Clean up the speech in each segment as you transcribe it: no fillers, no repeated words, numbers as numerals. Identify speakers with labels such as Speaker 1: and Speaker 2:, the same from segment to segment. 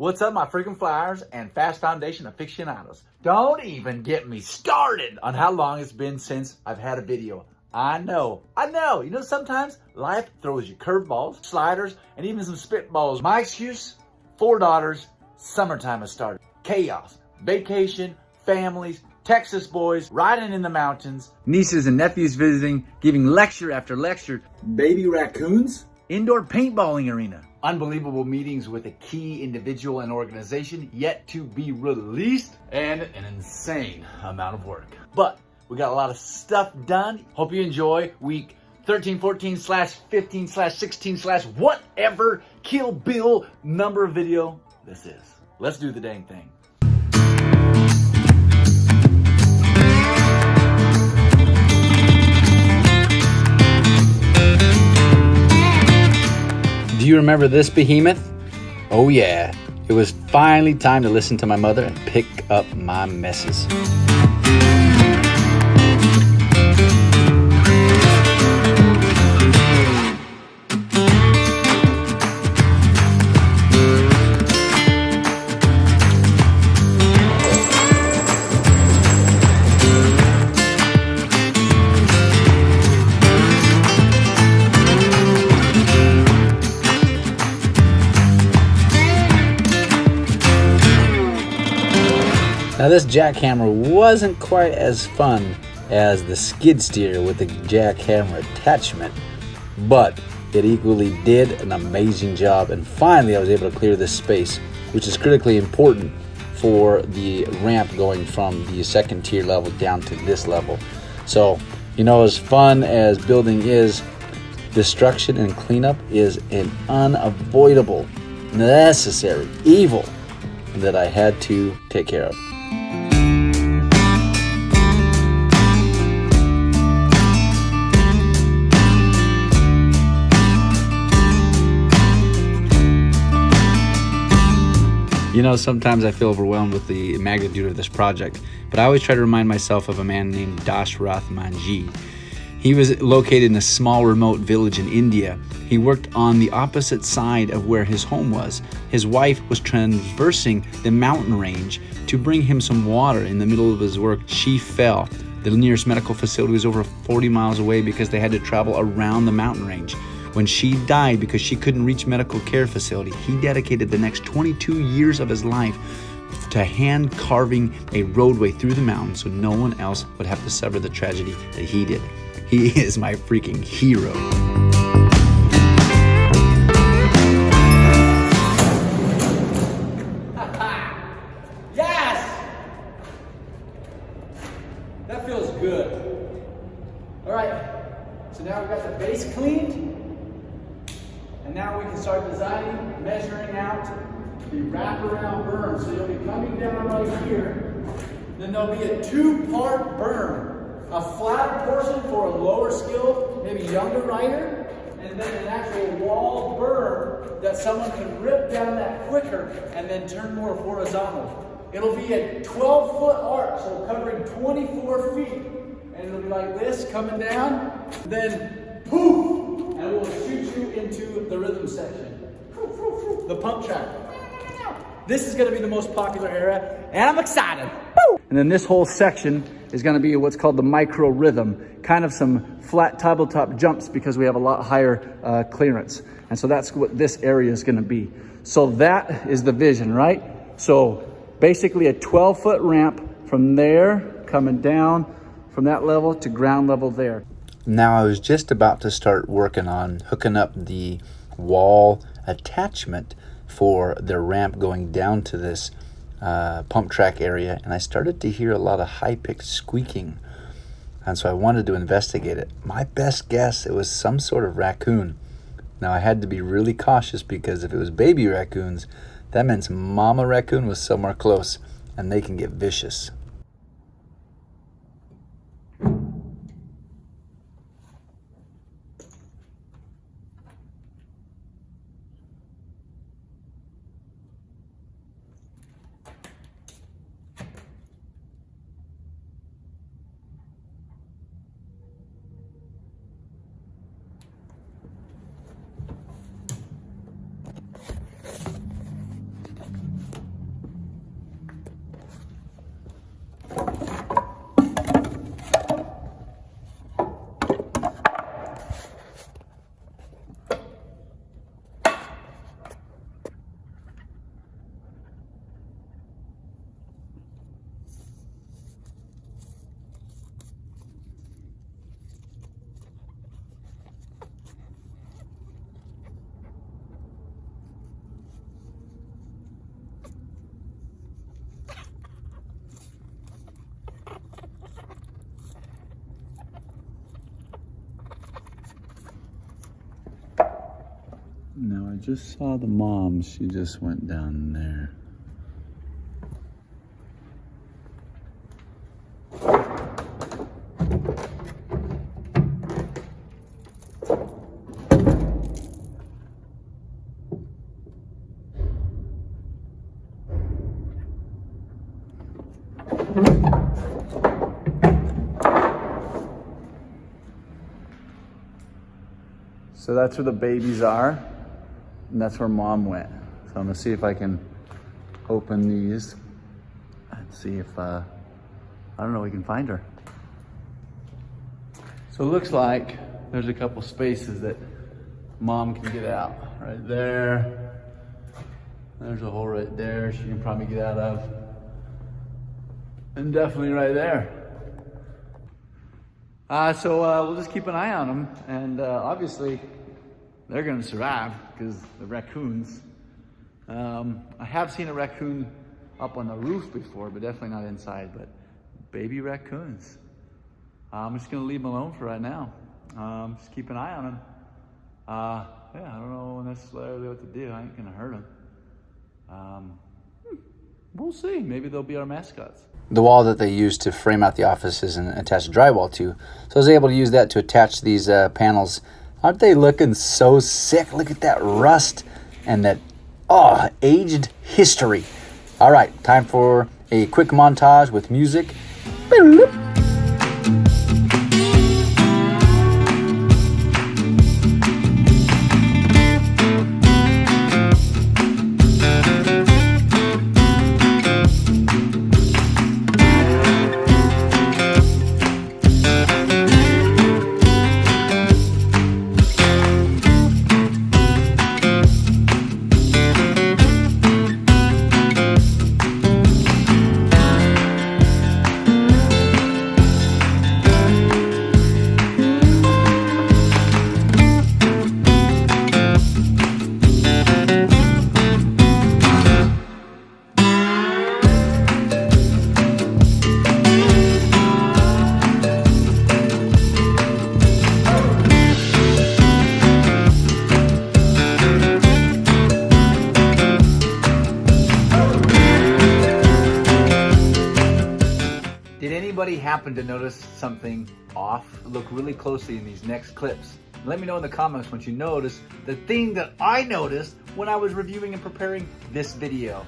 Speaker 1: What's up, my freaking flyers and Phast Foundation aficionados? Don't even get me started on how long it's been since I've had a video. I know. You know, sometimes life throws you curveballs, sliders, and even some spitballs. My excuse? 4 daughters, summertime has started. Chaos, vacation, families, Texas boys, riding in the mountains, nieces and nephews visiting, giving lecture after lecture, baby raccoons, indoor paintballing arena, unbelievable meetings with a key individual and organization yet to be released, and an insane amount of work. But we got a lot of stuff done. Hope you enjoy week 13, 14, /15, /16, whatever Kill Bill number video this is. Let's do the dang thing. Do you remember this behemoth? Oh yeah, it was finally time to listen to my mother and pick up my messes. Now this jackhammer wasn't quite as fun as the skid steer with the jackhammer attachment, but it equally did an amazing job, and finally I was able to clear this space, which is critically important for the ramp going from the second tier level down to this level. So, you know, as fun as building is, destruction and cleanup is an unavoidable, necessary evil that I had to take care of. You know, sometimes I feel overwhelmed with the magnitude of this project, but I always try to remind myself of a man named Dashrath Manji. He was located in a small remote village in India. He worked on the opposite side of where his home was. His wife was traversing the mountain range to bring him some water. In the middle of his work, she fell. The nearest medical facility was over 40 miles away because they had to travel around the mountain range. When she died because she couldn't reach medical care facility, he dedicated the next 22 years of his life to hand carving a roadway through the mountain so no one else would have to suffer the tragedy that he did. He is my freaking hero. Yes! That feels good. All right, so now we've got the base cleaned. And now we can start designing, measuring out the wraparound berm. So you'll be coming down right here. Then there'll be a 2-part berm. A flat portion for a lower skilled, maybe younger rider, and then an actual wall berm that someone can rip down that quicker and then turn more horizontal. It'll be a 12-foot arc, so covering 24 feet. And it'll be like this, coming down, then poof! And we'll shoot you into the rhythm section. The pump track. This is going to be the most popular area, and I'm excited. And then this whole section is going to be what's called the micro rhythm, kind of some flat tabletop jumps because we have a lot higher clearance. And so that's what this area is going to be. So that is the vision, right? So basically a 12-foot ramp from there, coming down from that level to ground level there. Now I was just about to start working on hooking up the wall attachment for the ramp going down to this pump track area, and I started to hear a lot of high-pitched squeaking, and so I wanted to investigate it. My best guess, it was some sort of raccoon. Now I had to be really cautious because if it was baby raccoons, that means mama raccoon was somewhere close, and they can get vicious. just saw the mom. She just went down there. So that's where the babies are, and that's where mom went. So I'm gonna see if I can open these and see if, I don't know, we can find her. So it looks like there's a couple spaces that mom can get out. Right there. There's a hole right there she can probably get out of. And definitely right there. So we'll just keep an eye on them, and obviously they're gonna survive because the raccoons. I have seen a raccoon up on the roof before, but definitely not inside, but baby raccoons. I'm just gonna leave them alone for right now. Just keep an eye on them. Yeah, I don't know necessarily what to do. I ain't gonna hurt them. We'll see, maybe they'll be our mascots.
Speaker 2: The wall that they used to frame out the office is attached drywall to. So I was able to use that to attach these panels. Aren't they looking so sick? Look at that rust and that, aged history. All right, time for a quick montage with music.
Speaker 1: Did anybody happen to notice something off? Look really closely in these next clips. Let me know in the comments once you notice the thing that I noticed when I was reviewing and preparing this video.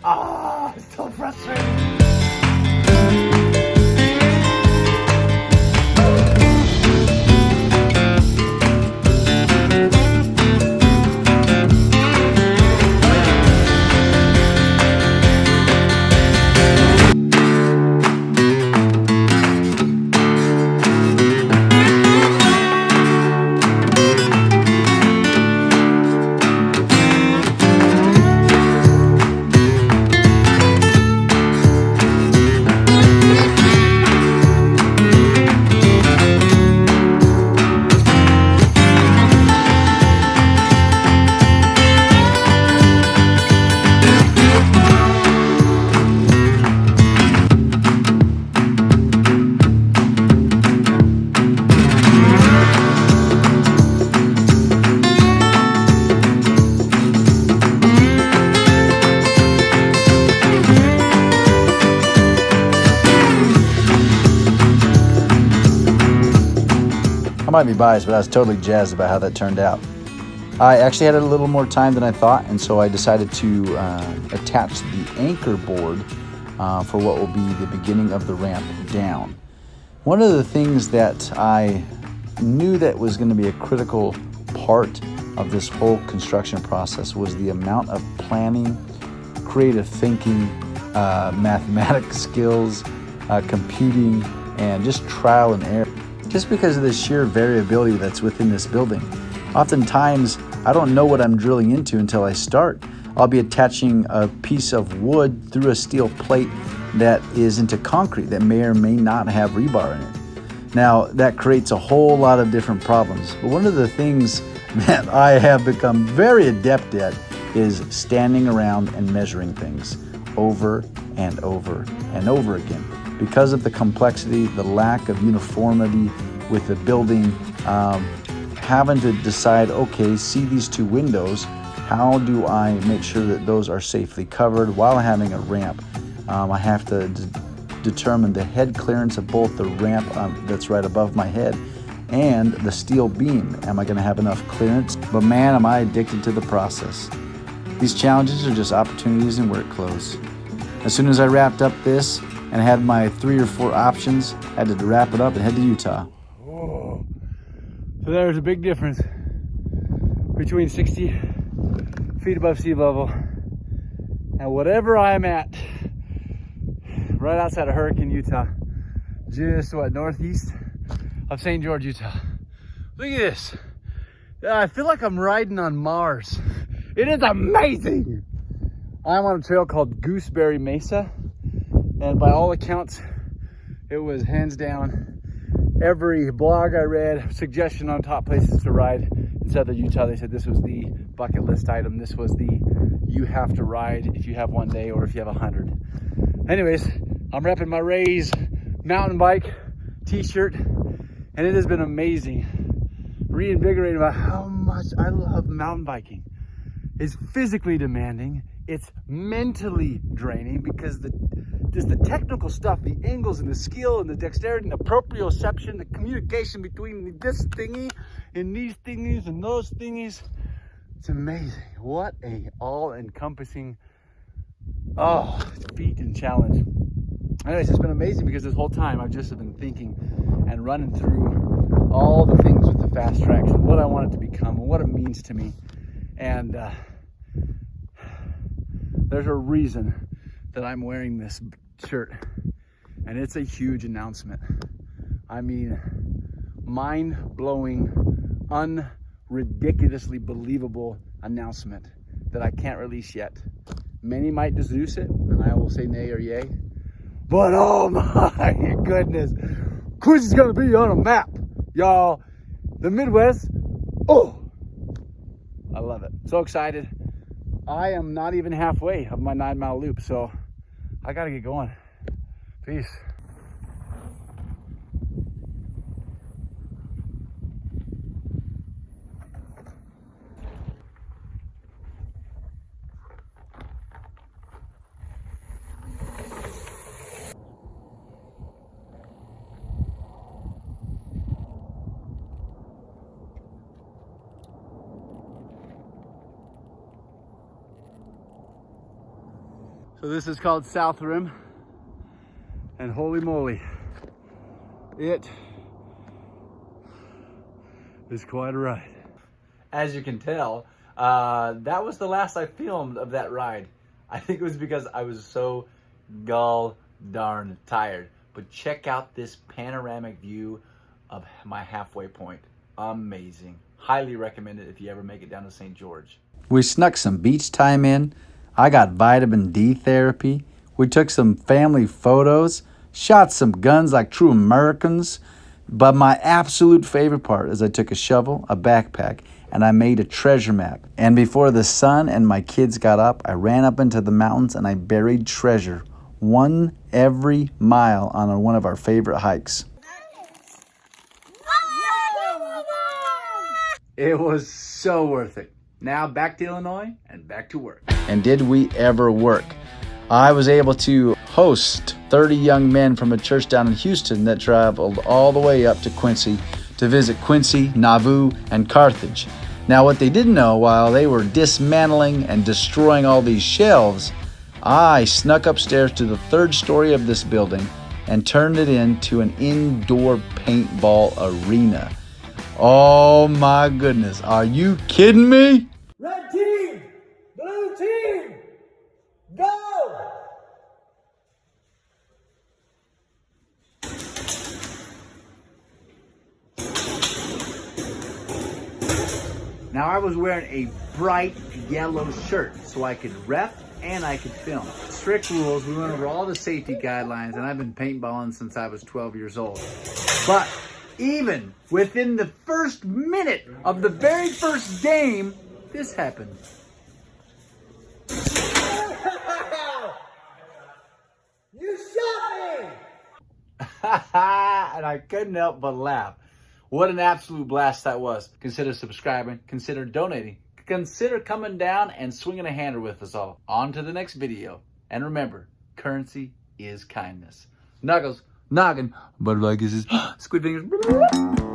Speaker 1: It's so frustrating.
Speaker 2: I might be biased, but I was totally jazzed about how that turned out. I actually had a little more time than I thought, and so I decided to attach the anchor board for what will be the beginning of the ramp down. One of the things that I knew that was going to be a critical part of this whole construction process was the amount of planning, creative thinking, mathematics skills, computing, and just trial and error. Just because of the sheer variability that's within this building. Oftentimes, I don't know what I'm drilling into until I start. I'll be attaching a piece of wood through a steel plate that is into concrete that may or may not have rebar in it. Now, that creates a whole lot of different problems. But one of the things that I have become very adept at is standing around and measuring things over and over and over again. Because of the complexity, the lack of uniformity with the building, having to decide, okay, see these two windows, How do I make sure that those are safely covered while having a ramp? I have to determine the head clearance of both the ramp that's right above my head and the steel beam. Am I going to have enough clearance? But man, am I addicted to the process. These challenges are just opportunities in work clothes. As soon as I wrapped up this and had my 3 or 4 options, I had to wrap it up and head to Utah.
Speaker 1: Oh. So there's a big difference between 60 feet above sea level and whatever I'm at right outside of Hurricane, Utah, just northeast of St. George, Utah. Look at this. I feel like I'm riding on Mars. It is amazing. I'm on a trail called Gooseberry Mesa, and by all accounts, it was hands down every blog I read, suggestion on top places to ride in southern Utah. They said this was the bucket list item. This was the you have to ride if you have one day or if you have 100. Anyways, I'm repping my Rays mountain bike t-shirt, and it has been amazing. Reinvigorated about how much I love mountain biking. It's physically demanding. It's mentally draining because just the technical stuff, the angles and the skill and the dexterity and the proprioception, the communication between this thingy and these thingies and those thingies. It's amazing. What a all-encompassing feat and challenge. Anyways, it's been amazing because this whole time I've just been thinking and running through all the things with the Phast tracks and what I want it to become and what it means to me. And there's a reason that I'm wearing this shirt, and it's a huge announcement. I mean, mind-blowing, unridiculously believable announcement that I can't release yet. Many might deduce it, and I will say nay or yay. But oh my goodness, Quincy's gonna be on a map, y'all. The Midwest, I love it. So excited. I am not even halfway of my 9-mile loop, so I gotta get going. Peace. So this is called South Rim, and holy moly, it is quite a ride. As you can tell, that was the last I filmed of that ride. I think it was because I was so gall darn tired. But check out this panoramic view of my halfway point. Amazing. Highly recommend it if you ever make it down to St. George.
Speaker 2: We snuck some beach time in. I got vitamin D therapy. We took some family photos, shot some guns like true Americans. But my absolute favorite part is I took a shovel, a backpack, and I made a treasure map. And before the sun and my kids got up, I ran up into the mountains and I buried treasure, one every mile on one of our favorite hikes.
Speaker 1: It was so worth it. Now back to Illinois and back to work.
Speaker 2: And did we ever work? I was able to host 30 young men from a church down in Houston that traveled all the way up to Quincy to visit Quincy, Nauvoo, and Carthage. Now what they didn't know, while they were dismantling and destroying all these shelves, I snuck upstairs to the 3rd story of this building and turned it into an indoor paintball arena. Oh my goodness, are you kidding me?
Speaker 1: Red team, blue team, go! Now I was wearing a bright yellow shirt so I could ref and I could film. Strict rules, we went over all the safety guidelines, and I've been paintballing since I was 12 years old. But even within the first minute of the very first game, this happened. You shot me! And I couldn't help but laugh. What an absolute blast that was. Consider subscribing, consider donating,
Speaker 2: consider coming down and swinging a hander with us all. On to the next video. And remember, currency is kindness. Knuckles, noggin, butterfly kisses, squid fingers.